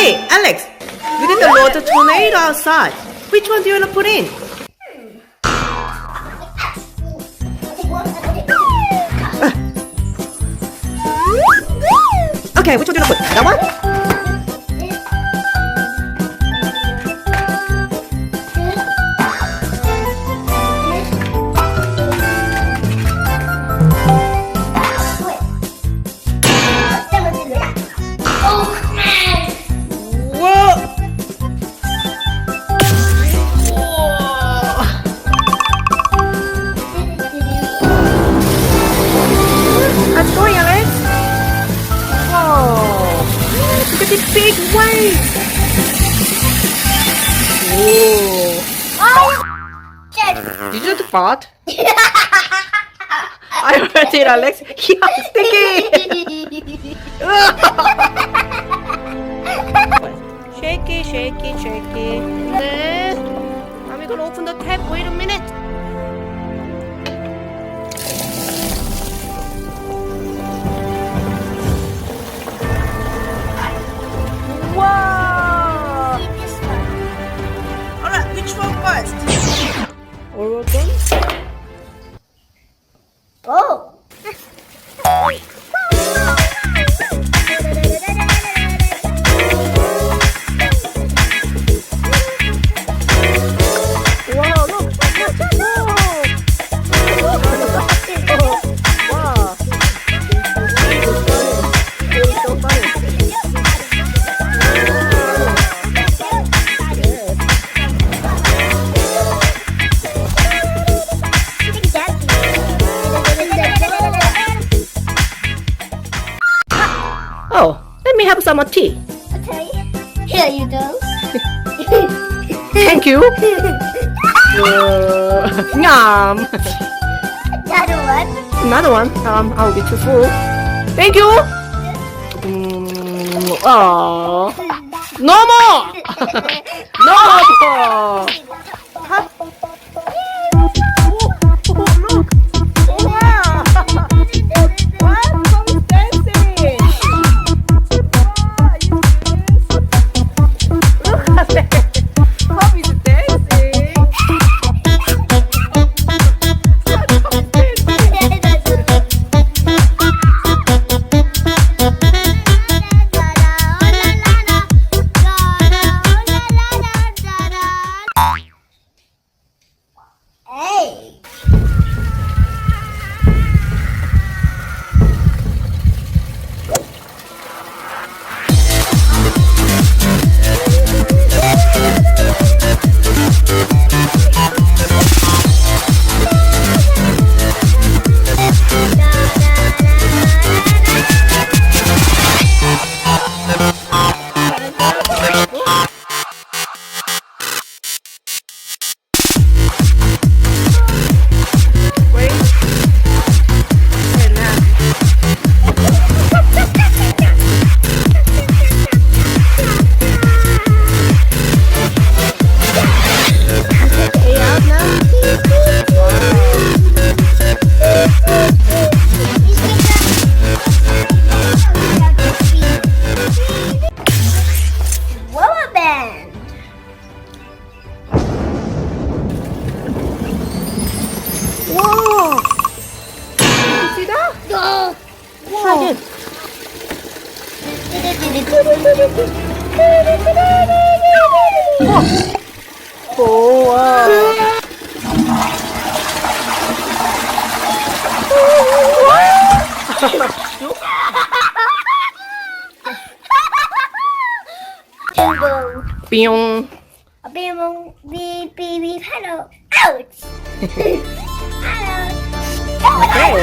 Hey, Alex, we did the water tornado outside. Which one do you want to put in? Okay, which one do you want to put? That one? Big wave! Whoa! Did you just fart? I heard it, Alex. Yeah, sticky! Shaky, shaky, shaky. Then, are we gonna open the tap? Wait a minute. Wow! Alright, which one first? Oregon? Oh! Wow, look! Wow! It's so funny. Oh, let me have some tea. Okay. Here you go. Thank you. Yum. Another one. Another one. I'll be too full. Thank you. Oh, no more. No more. Huh? Look. Wow. What? Mommy's dancing. Look at that. Mommy's dancing. Hey! Whoa! Did you see that? Try again. Oh, wow. Pew. Beep, beep, beep, hello. Ouch! Okay. Hello.